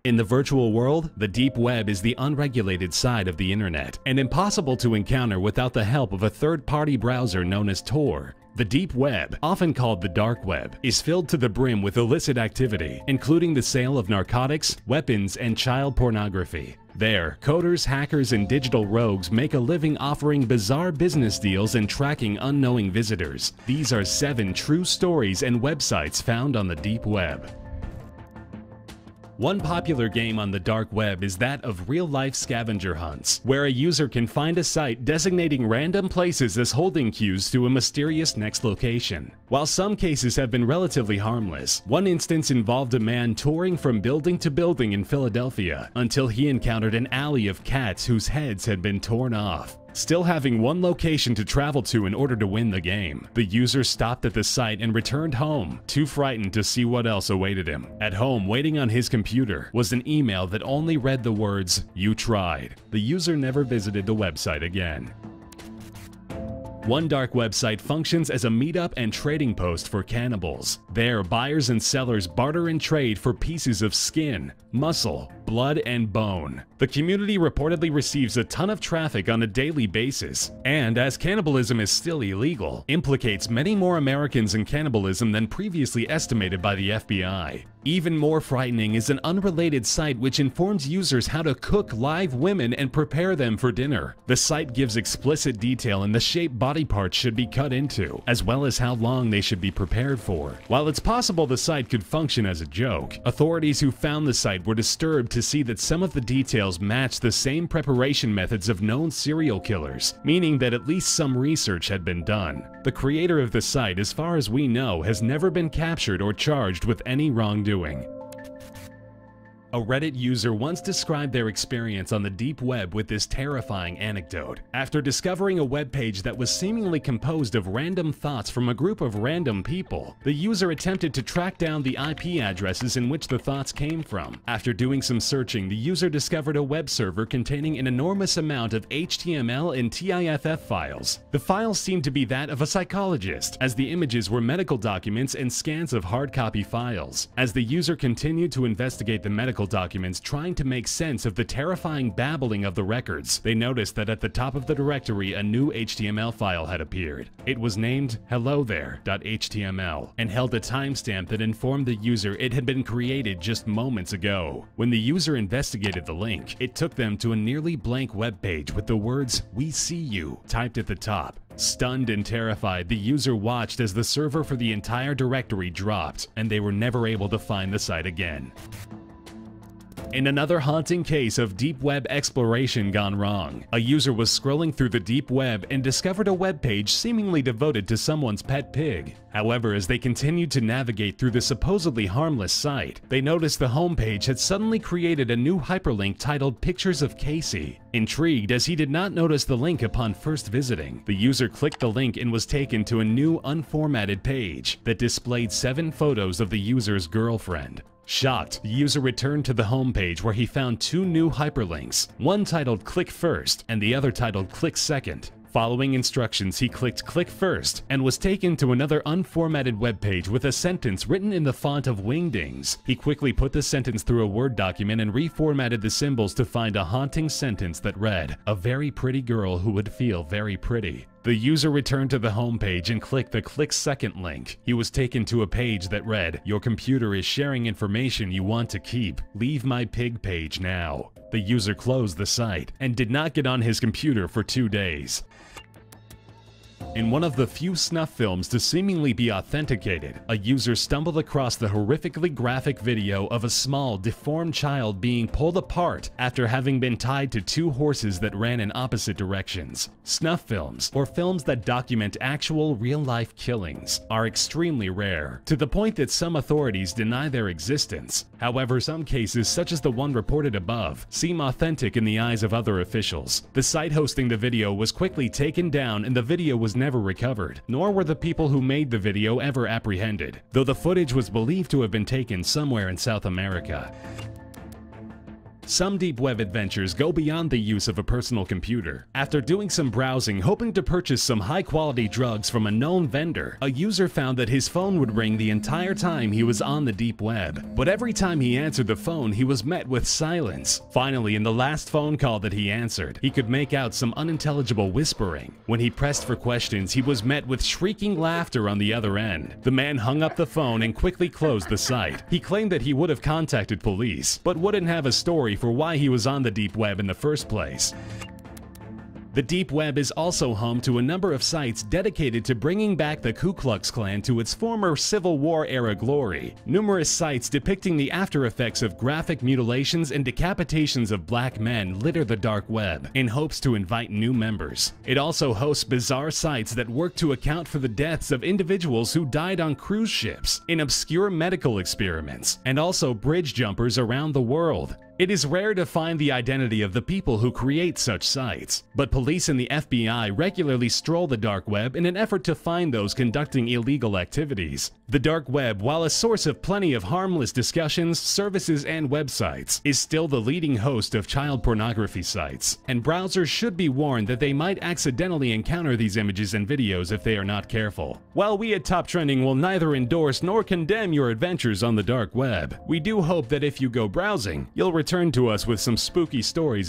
In the virtual world, the deep web is the unregulated side of the internet and impossible to encounter without the help of a third-party browser known as Tor. The deep web, often called the dark web, is filled to the brim with illicit activity, including the sale of narcotics, weapons, and child pornography. There, coders, hackers, and digital rogues make a living offering bizarre business deals and tracking unknowing visitors. These are 7 true stories and websites found on the deep web. One popular game on the dark web is that of real-life scavenger hunts, where a user can find a site designating random places as holding cues to a mysterious next location. While some cases have been relatively harmless, one instance involved a man touring from building to building in Philadelphia until he encountered an alley of cats whose heads had been torn off. Still having one location to travel to in order to win the game, the user stopped at the site and returned home, too frightened to see what else awaited him. At home, waiting on his computer, was an email that only read the words, "You tried." The user never visited the website again. One dark website functions as a meetup and trading post for cannibals. There, buyers and sellers barter and trade for pieces of skin, muscle, blood, and bone. The community reportedly receives a ton of traffic on a daily basis, and as cannibalism is still illegal, implicates many more Americans in cannibalism than previously estimated by the FBI. Even more frightening is an unrelated site which informs users how to cook live women and prepare them for dinner. The site gives explicit detail in the shape body parts should be cut into, as well as how long they should be prepared for. While it's possible the site could function as a joke, authorities who found the site were disturbed to see that some of the details matched the same preparation methods of known serial killers, meaning that at least some research had been done. The creator of the site, as far as we know, has never been captured or charged with any wrongdoing. A Reddit user once described their experience on the deep web with this terrifying anecdote. After discovering a web page that was seemingly composed of random thoughts from a group of random people, the user attempted to track down the IP addresses in which the thoughts came from. After doing some searching, the user discovered a web server containing an enormous amount of HTML and TIFF files. The files seemed to be that of a psychologist, as the images were medical documents and scans of hard copy files. As the user continued to investigate the medical documents trying to make sense of the terrifying babbling of the records, they noticed that at the top of the directory a new HTML file had appeared. It was named hellothere.html and held a timestamp that informed the user it had been created just moments ago. When the user investigated the link, it took them to a nearly blank web page with the words "We see you" typed at the top. Stunned and terrified, the user watched as the server for the entire directory dropped, and they were never able to find the site again. In another haunting case of deep web exploration gone wrong, a user was scrolling through the deep web and discovered a web page seemingly devoted to someone's pet pig. However, as they continued to navigate through the supposedly harmless site, they noticed the homepage had suddenly created a new hyperlink titled "Pictures of Casey." Intrigued, as he did not notice the link upon first visiting, the user clicked the link and was taken to a new unformatted page that displayed 7 photos of the user's girlfriend. Shocked, the user returned to the homepage where he found 2 new hyperlinks, one titled "Click First" and the other titled "Click Second." Following instructions, he clicked "Click First" and was taken to another unformatted webpage with a sentence written in the font of Wingdings. He quickly put the sentence through a Word document and reformatted the symbols to find a haunting sentence that read, "A very pretty girl who would feel very pretty." The user returned to the homepage and clicked the "Click Second" link. He was taken to a page that read, "Your computer is sharing information you want to keep. Leave my pig page now." The user closed the site and did not get on his computer for 2 days. In one of the few snuff films to seemingly be authenticated, a user stumbled across the horrifically graphic video of a small, deformed child being pulled apart after having been tied to 2 horses that ran in opposite directions. Snuff films, or films that document actual real-life killings, are extremely rare, to the point that some authorities deny their existence. However, some cases, such as the one reported above, seem authentic in the eyes of other officials. The site hosting the video was quickly taken down and the video was never recovered, nor were the people who made the video ever apprehended, though the footage was believed to have been taken somewhere in South America. Some deep web adventures go beyond the use of a personal computer. After doing some browsing hoping to purchase some high-quality drugs from a known vendor, a user found that his phone would ring the entire time he was on the deep web. But every time he answered the phone, he was met with silence. Finally, in the last phone call that he answered, he could make out some unintelligible whispering. When he pressed for questions, he was met with shrieking laughter on the other end. The man hung up the phone and quickly closed the site. He claimed that he would have contacted police, but wouldn't have a story for why he was on the deep web in the first place. The deep web is also home to a number of sites dedicated to bringing back the Ku Klux Klan to its former Civil War-era glory. Numerous sites depicting the after effects of graphic mutilations and decapitations of black men litter the dark web in hopes to invite new members. It also hosts bizarre sites that work to account for the deaths of individuals who died on cruise ships, in obscure medical experiments, and also bridge jumpers around the world. It is rare to find the identity of the people who create such sites, but police and the FBI regularly stroll the dark web in an effort to find those conducting illegal activities. The dark web, while a source of plenty of harmless discussions, services, and websites, is still the leading host of child pornography sites, and browsers should be warned that they might accidentally encounter these images and videos if they are not careful. While we at Top Trending will neither endorse nor condemn your adventures on the dark web, we do hope that if you go browsing, you'll return to us with some spooky stories